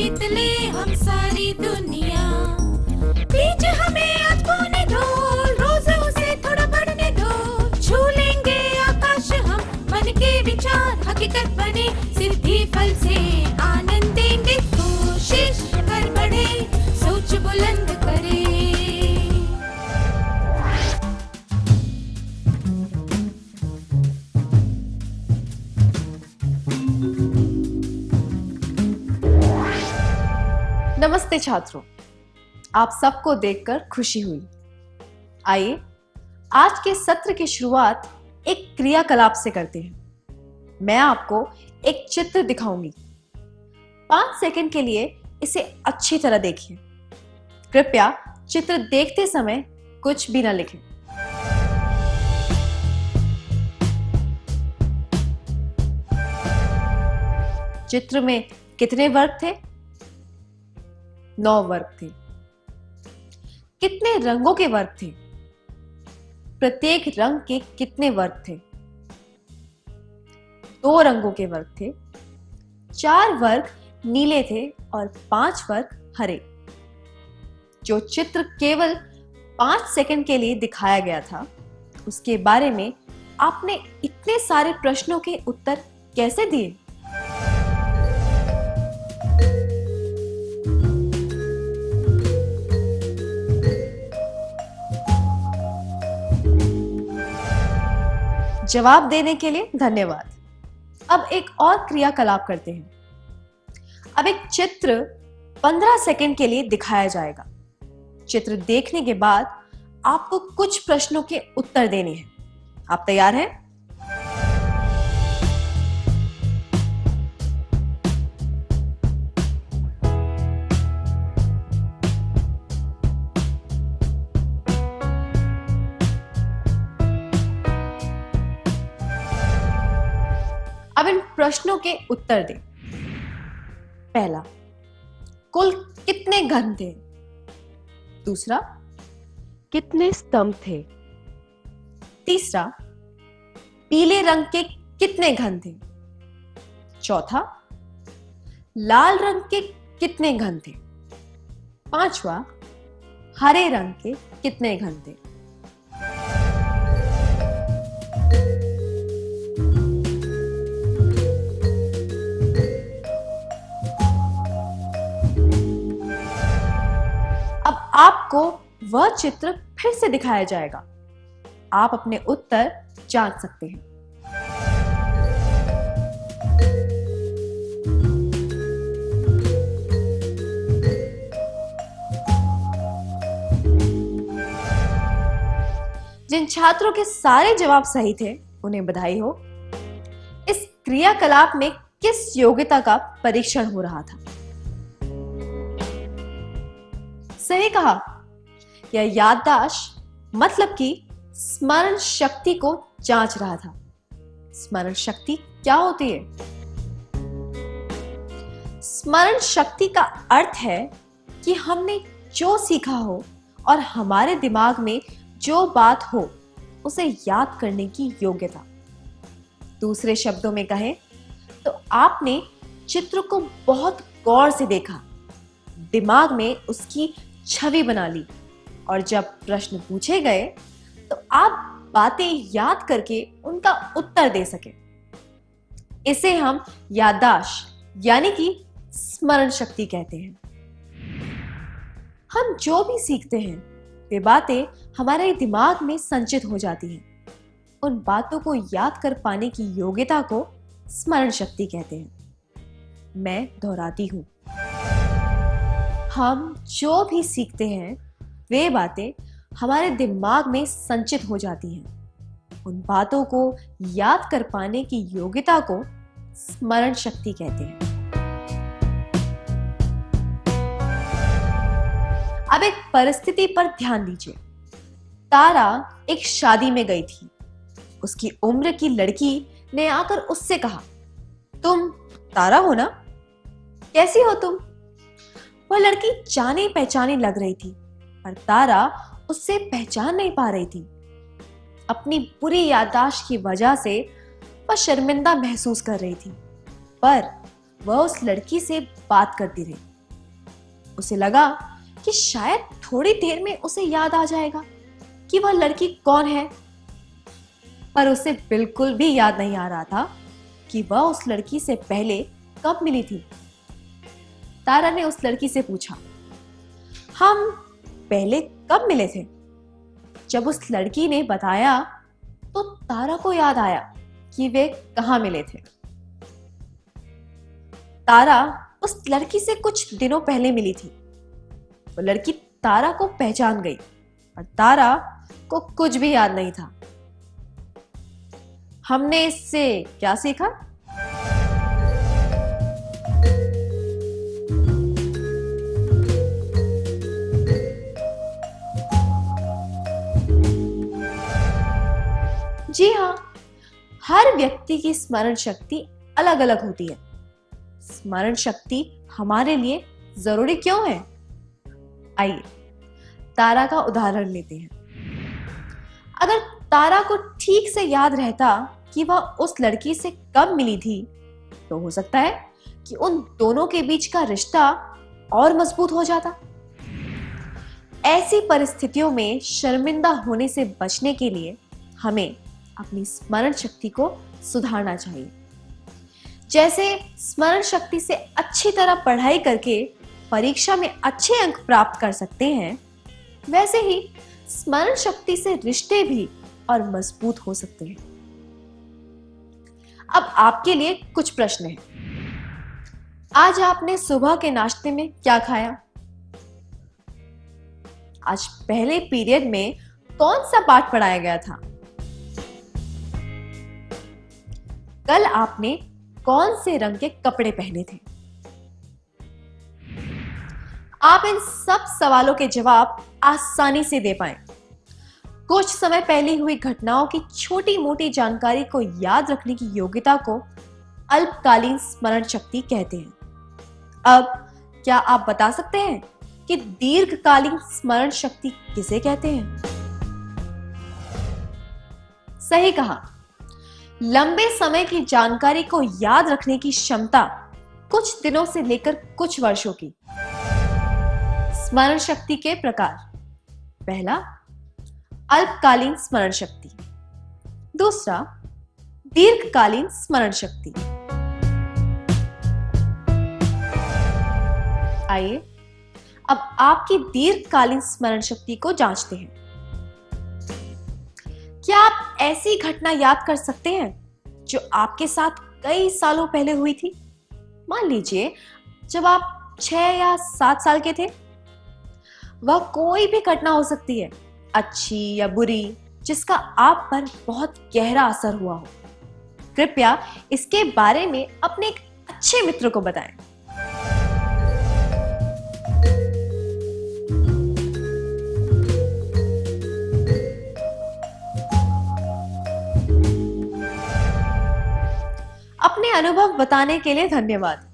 जीत ले हम सारी दुनिया। बीच हमें आज बोने दो, रोज उसे थोड़ा बढ़ने दो। छू लेंगे आकाश हम, मन के विचार हकीकत बने। सिद्धि फल से आनंद देंगे, कोशिश कर बढ़े, सोच बुलंद करे। नमस्ते छात्रों, आप सबको देखकर खुशी हुई। आइए आज के सत्र की शुरुआत एक क्रियाकलाप से करते हैं। मैं आपको एक चित्र दिखाऊंगी। 5 सेकंड के लिए इसे अच्छी तरह देखिए। कृपया चित्र देखते समय कुछ भी न लिखें। चित्र में कितने वर्ग थे? 9 वर्ग थे। कितने रंगों के वर्ग थे? प्रत्येक रंग के कितने वर्ग थे? 2 रंगों के वर्ग थे। 4 वर्ग नीले थे और 5 वर्ग हरे। जो चित्र केवल 5 सेकंड के लिए दिखाया गया था, उसके बारे में आपने इतने सारे प्रश्नों के उत्तर कैसे दिए? जवाब देने के लिए धन्यवाद। अब एक और क्रियाकलाप करते हैं। अब एक चित्र 15 सेकंड के लिए दिखाया जाएगा। चित्र देखने के बाद आपको कुछ प्रश्नों के उत्तर देने हैं। आप तैयार हैं? अब इन प्रश्नों के उत्तर दें। पहला, कुल कितने घन थे? दूसरा, कितने स्तंभ थे? तीसरा, पीले रंग के कितने घन थे? चौथा, लाल रंग के कितने घन थे? पांचवा, हरे रंग के कितने घन थे? अब आपको वह चित्र फिर से दिखाया जाएगा। आप अपने उत्तर जांच सकते हैं। जिन छात्रों के सारे जवाब सही थे, उन्हें बधाई हो। इस क्रियाकलाप में किस योग्यता का परीक्षण हो रहा था? सही कहा, यह याददाश्त मतलब कि स्मरण शक्ति को जांच रहा था। स्मरण शक्ति क्या होती है? स्मरण शक्ति का अर्थ है कि हमने जो सीखा हो और हमारे दिमाग में जो बात हो, उसे याद करने की योग्यता। दूसरे शब्दों में कहें तो आपने चित्र को बहुत गौर से देखा, दिमाग में उसकी छवि बना ली और जब प्रश्न पूछे गए तो आप बातें याद करके उनका उत्तर दे सके। इसे हम याददाश्त यानी कि स्मरण शक्ति कहते हैं। हम जो भी सीखते हैं, वे बातें हमारे दिमाग में संचित हो जाती हैं। उन बातों को याद कर पाने की योग्यता को स्मरण शक्ति कहते हैं। मैं दोहराती हूं, हम जो भी सीखते हैं, वे बातें हमारे दिमाग में संचित हो जाती हैं। उन बातों को याद कर पाने की योग्यता को स्मरण शक्ति कहते हैं। अब एक परिस्थिति पर ध्यान दीजिए। तारा एक शादी में गई थी। उसकी उम्र की लड़की ने आकर उससे कहा, तुम तारा हो ना? कैसी हो तुम? वह लड़की जाने पहचाने लग रही थी, पर तारा उससे पहचान नहीं पा रही थी। अपनी बुरी याददाश्त की वजह से वह शर्मिंदा महसूस कर रही थी, पर वह उस लड़की से बात करती रही। उसे लगा कि शायद थोड़ी देर में उसे याद आ जाएगा कि वह लड़की कौन है, पर उसे बिल्कुल भी याद नहीं आ रहा था कि वह उस लड़की से पहले कब मिली थी। तारा ने उस लड़की से पूछा, हम पहले कब मिले थे? जब उस लड़की ने बताया तो तारा को याद आया कि वे कहाँ मिले थे। तारा उस लड़की से कुछ दिनों पहले मिली थी। वो लड़की तारा को पहचान गई और तारा को कुछ भी याद नहीं था। हमने इससे क्या सीखा? जी हाँ, हर व्यक्ति की स्मरण शक्ति अलग अलग होती है। स्मरण शक्ति हमारे लिए जरूरी क्यों है? आइए तारा का उदाहरण लेते हैं। अगर तारा को ठीक से याद रहता कि वह उस लड़की से कब मिली थी, तो हो सकता है कि उन दोनों के बीच का रिश्ता और मजबूत हो जाता। ऐसी परिस्थितियों में शर्मिंदा होने से बचने के लिए हमें अपनी स्मरण शक्ति को सुधारना चाहिए। जैसे स्मरण शक्ति से अच्छी तरह पढ़ाई करके परीक्षा में अच्छे अंक प्राप्त कर सकते हैं, वैसे ही स्मरण शक्ति से रिश्ते भी और मजबूत हो सकते हैं। अब आपके लिए कुछ प्रश्न हैं। आज आपने सुबह के नाश्ते में क्या खाया? आज पहले पीरियड में कौन सा पाठ पढ़ाया गया था? कल आपने कौन से रंग के कपड़े पहने थे? आप इन सब सवालों के जवाब आसानी से दे पाएं। कुछ समय पहले हुई घटनाओं की छोटी मोटी जानकारी को याद रखने की योग्यता को अल्पकालीन स्मरण शक्ति कहते हैं। अब क्या आप बता सकते हैं कि दीर्घकालीन स्मरण शक्ति किसे कहते हैं? सही कहा, लंबे समय की जानकारी को याद रखने की क्षमता कुछ दिनों से लेकर कुछ वर्षों की। स्मरण शक्ति के प्रकार: पहला, अल्पकालीन स्मरण शक्ति। दूसरा, दीर्घकालीन स्मरण शक्ति। आइए अब आपकी दीर्घकालीन स्मरण शक्ति को जांचते हैं। क्या आप ऐसी घटना याद कर सकते हैं जो आपके साथ कई सालों पहले हुई थी? मान लीजिए जब आप 6 या 7 साल के थे। वह कोई भी घटना हो सकती है, अच्छी या बुरी, जिसका आप पर बहुत गहरा असर हुआ हो। कृपया इसके बारे में अपने एक अच्छे मित्र को बताएं। अपने अनुभव बताने के लिए धन्यवाद।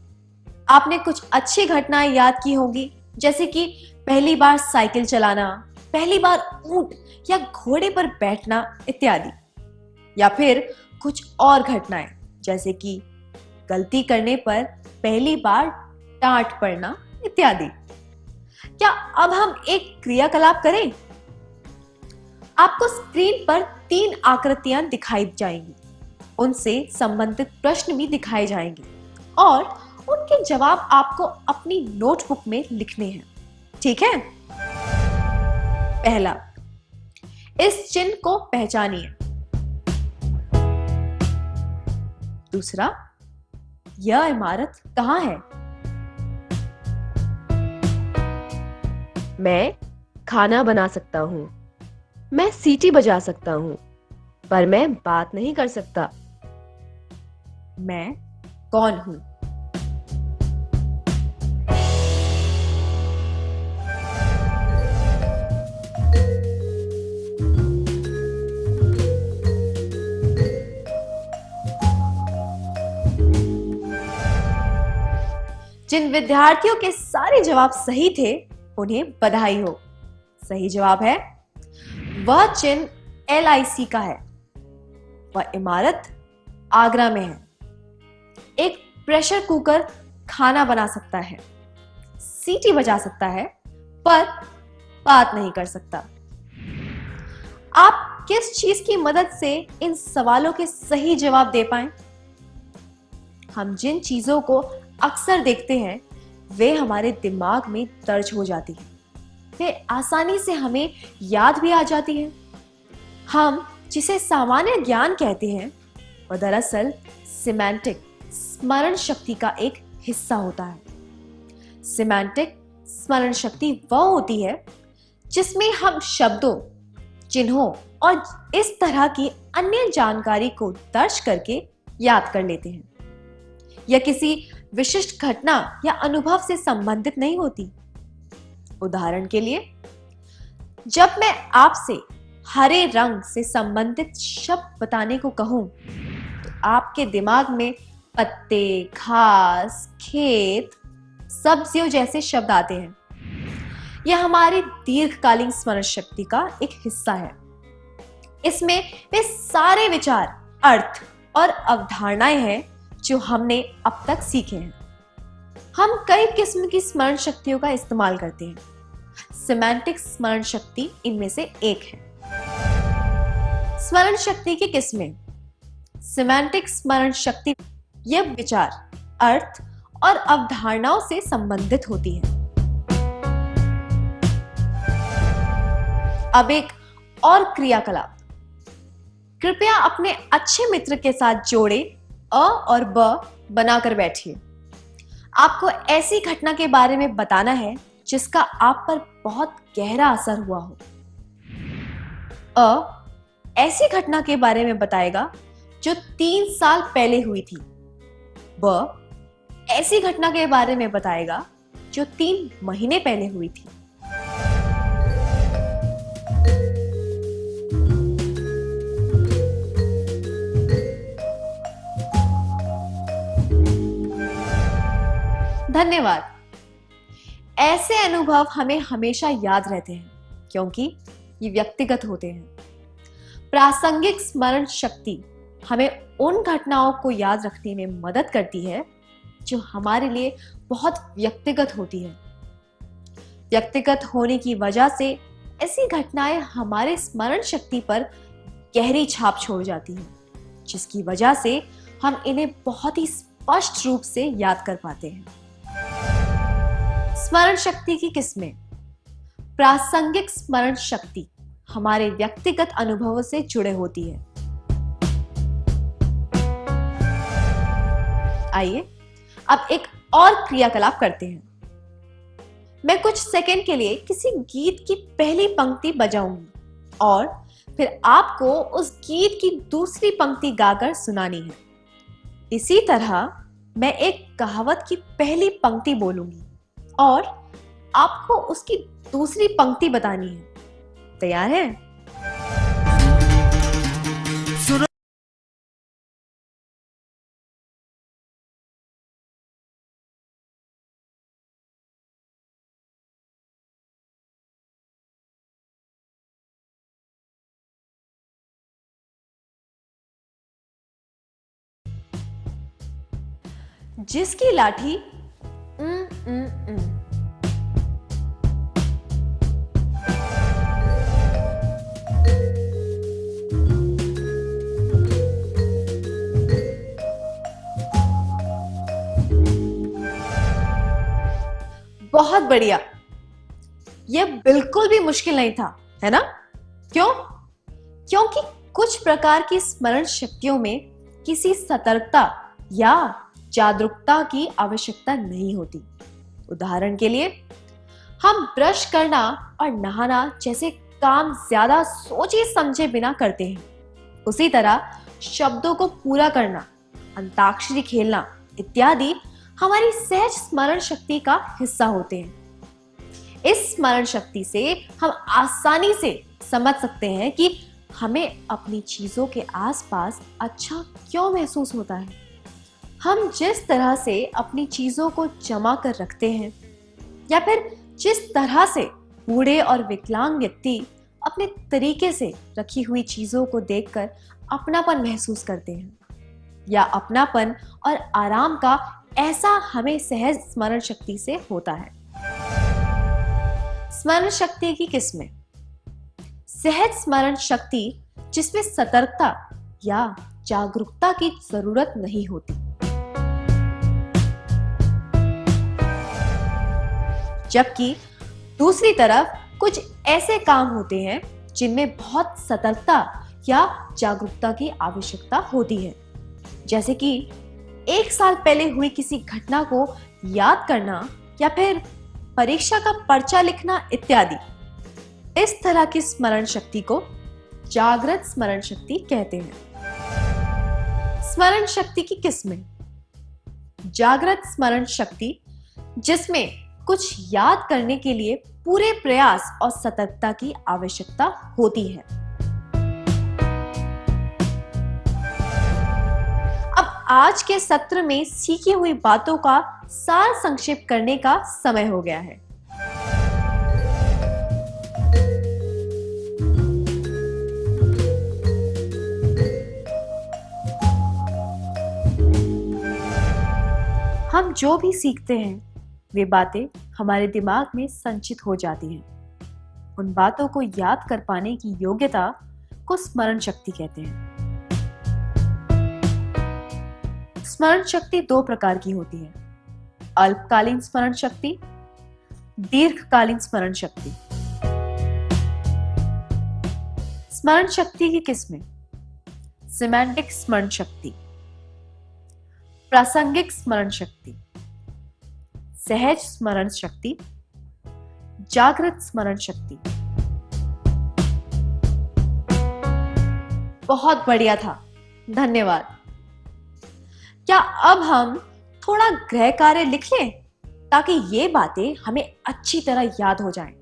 आपने कुछ अच्छी घटनाएं याद की होंगी, जैसे कि पहली बार साइकिल चलाना, पहली बार ऊंट या घोड़े पर बैठना इत्यादि। या फिर कुछ और घटनाएं, जैसे कि गलती करने पर पहली बार डांट पड़ना इत्यादि। क्या अब हम एक क्रियाकलाप करें? आपको स्क्रीन पर 3 आकृतियां दिखाई जाएंगी। उनसे संबंधित प्रश्न भी दिखाए जाएंगे और उनके जवाब आपको अपनी नोटबुक में लिखने हैं। ठीक है? पहला, इस चिन्ह को पहचानिए। दूसरा, यह इमारत कहां है? मैं खाना बना सकता हूं। मैं सीटी बजा सकता हूं, पर मैं बात नहीं कर सकता। मैं कौन हूं? जिन विद्यार्थियों के सारे जवाब सही थे, उन्हें बधाई हो। सही जवाब है, वह चिन्ह LIC का है। वह इमारत आगरा में है। एक प्रेशर कुकर खाना बना सकता है। सीटी बजा सकता है पर बात नहीं कर सकता। आप किस चीज की मदद से इन सवालों के सही जवाब दे पाएं? हम जिन चीजों को अक्सर देखते हैं वे हमारे दिमाग में दर्ज हो जाती हैं। वे आसानी से हमें याद भी आ जाती हैं। हम जिसे सामान्य ज्ञान कहते हैं वह दरअसल सिमेंटिक स्मरण शक्ति का एक हिस्सा होता है। सिमेंटिक स्मरण शक्ति वह होती है जिसमें हम शब्दों, चिन्हों और इस तरह की अन्य जानकारी को दर्ज करके याद कर लेते हैं। यह किसी विशिष्ट घटना या अनुभव से संबंधित नहीं होती। उदाहरण के लिए, जब मैं आपसे हरे रंग से संबंधित शब्द बताने को कहूं तो आपके दिमाग में पत्ते, घास, खेत, सब्जियों जैसे शब्द आते हैं। यह हमारी दीर्घकालीन स्मरण शक्ति का एक हिस्सा है। इसमें वे सारे विचार, अर्थ और अवधारणाएं हैं जो हमने अब तक सीखे हैं। हम कई किस्म की स्मरण शक्तियों का इस्तेमाल करते हैं। सिमेंटिक स्मरण शक्ति इनमें से एक है। स्मरण शक्ति की किस्में। सिमेंटिक स्मरण शक्ति यह विचार, अर्थ और अवधारणाओं से संबंधित होती है। अब एक और क्रियाकलाप। कृपया अपने अच्छे मित्र के साथ जोड़े अ और ब बनाकर बैठिए। आपको ऐसी घटना के बारे में बताना है जिसका आप पर बहुत गहरा असर हुआ हो। अ ऐसी घटना के बारे में बताएगा जो 3 साल पहले हुई थी। ब ऐसी घटना के बारे में बताएगा जो 3 महीने पहले हुई थी। धन्यवाद। ऐसे अनुभव हमें हमेशा याद रहते हैं क्योंकि ये व्यक्तिगत होते हैं। प्रासंगिक स्मरण शक्ति हमें उन घटनाओं को याद रखने में मदद करती है जो हमारे लिए बहुत व्यक्तिगत होती है। व्यक्तिगत होने की वजह से ऐसी घटनाएं हमारे स्मरण शक्ति पर गहरी छाप छोड़ जाती हैं, जिसकी वजह से हम इन्हें बहुत ही स्पष्ट रूप से याद कर पाते हैं। स्मरण शक्ति की किस्में। प्रासंगिक स्मरण शक्ति हमारे व्यक्तिगत अनुभवों से जुड़े होती है। आइए अब एक और क्रियाकलाप करते हैं। मैं कुछ सेकंड के लिए किसी गीत की पहली पंक्ति बजाऊंगी और फिर आपको उस गीत की दूसरी पंक्ति गाकर सुनानी है। इसी तरह मैं एक कहावत की पहली पंक्ति बोलूंगी और आपको उसकी दूसरी पंक्ति बतानी है। तैयार है? जिसकी लाठी बहुत बढ़िया। यह बिल्कुल भी मुश्किल नहीं था, है ना? क्यों? क्योंकि कुछ प्रकार की स्मरण शक्तियों में किसी सतर्कता या जागरूकता की आवश्यकता नहीं होती। उदाहरण के लिए, हम ब्रश करना और नहाना जैसे काम ज्यादा सोचे समझे बिना करते हैं। उसी तरह शब्दों को पूरा करना, अंताक्षरी खेलना इत्यादि हमारी सहज स्मरण शक्ति का हिस्सा होते हैं। इस स्मरण शक्ति से हम आसानी से समझ सकते हैं कि हमें अपनी चीजों के आसपास अच्छा क्यों महसूस होता है। हम जिस तरह से अपनी चीजों को जमा कर रखते हैं या फिर जिस तरह से बूढ़े और विकलांग व्यक्ति अपने तरीके से रखी हुई चीजों को देखकर अपनापन महसूस करते हैं, या अपनापन और आराम का ऐसा हमें सहज स्मरण शक्ति से होता है। स्मरण शक्ति की किस्में। सहज स्मरण शक्ति, जिसमें सतर्कता या जागरूकता की जरूरत नहीं होती। जबकि दूसरी तरफ कुछ ऐसे काम होते हैं जिनमें बहुत सतर्कता या जागरूकता की आवश्यकता होती है, जैसे कि 1 साल पहले हुई किसी घटना को याद करना या फिर परीक्षा का पर्चा लिखना इत्यादि। इस तरह की स्मरण शक्ति को जागृत स्मरण शक्ति कहते हैं। स्मरण शक्ति की किस्में। जागृत स्मरण शक्ति, जिसमें कुछ याद करने के लिए पूरे प्रयास और सतर्कता की आवश्यकता होती है। अब आज के सत्र में सीखी हुई बातों का सार संक्षेप करने का समय हो गया है। हम जो भी सीखते हैं वे बातें हमारे दिमाग में संचित हो जाती हैं। उन बातों को याद कर पाने की योग्यता को स्मरण शक्ति कहते हैं। स्मरण शक्ति 2 प्रकार की होती है, अल्पकालीन स्मरण शक्ति, दीर्घकालीन स्मरण शक्ति। स्मरण शक्ति की किस्में। सिमेंटिक स्मरण शक्ति, प्रासंगिक स्मरण शक्ति, सहज स्मरण शक्ति, जागृत स्मरण शक्ति। बहुत बढ़िया था, धन्यवाद। क्या अब हम थोड़ा गृह कार्य लिख लें ताकि ये बातें हमें अच्छी तरह याद हो जाएं?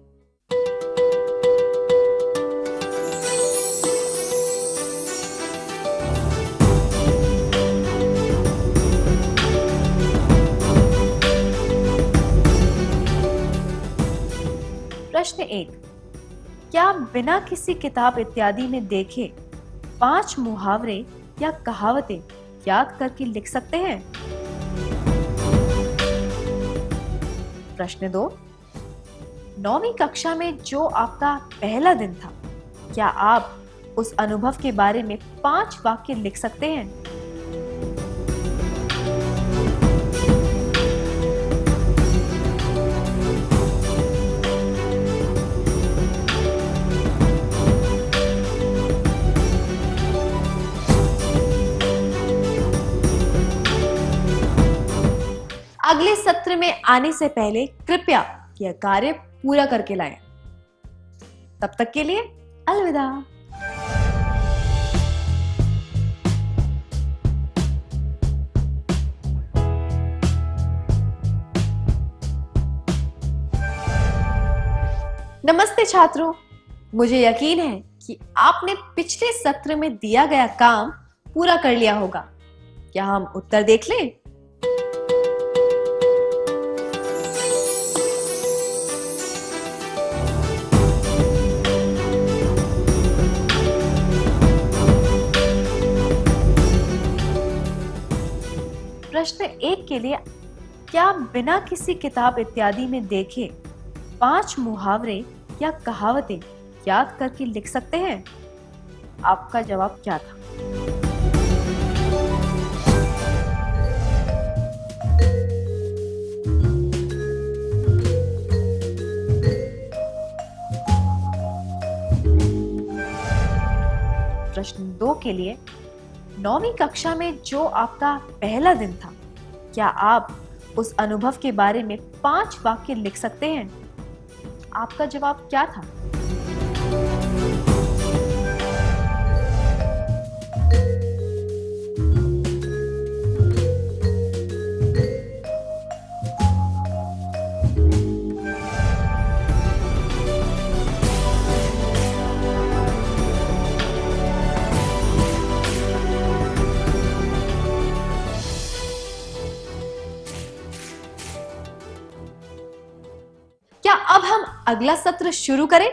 प्रश्न 1, क्या बिना किसी किताब इत्यादि में देखे 5 मुहावरे या कहावतें याद करके लिख सकते हैं? प्रश्न 2, 9वीं कक्षा में जो आपका पहला दिन था, क्या आप उस अनुभव के बारे में 5 वाक्य लिख सकते हैं? अगले सत्र में आने से पहले कृपया यह कार्य पूरा करके लाएं। तब तक के लिए अलविदा। नमस्ते छात्रों, मुझे यकीन है कि आपने पिछले सत्र में दिया गया काम पूरा कर लिया होगा। क्या हम उत्तर देख लें? प्रश्न 1 के लिए, क्या बिना किसी किताब इत्यादि में देखे 5 मुहावरे या कहावतें याद करके लिख सकते हैं? आपका जवाब क्या था? प्रश्न 2 के लिए, 9वीं कक्षा में जो आपका पहला दिन था, क्या आप उस अनुभव के बारे में 5 वाक्य लिख सकते हैं? आपका जवाब क्या था? क्या अब हम अगला सत्र शुरू करें?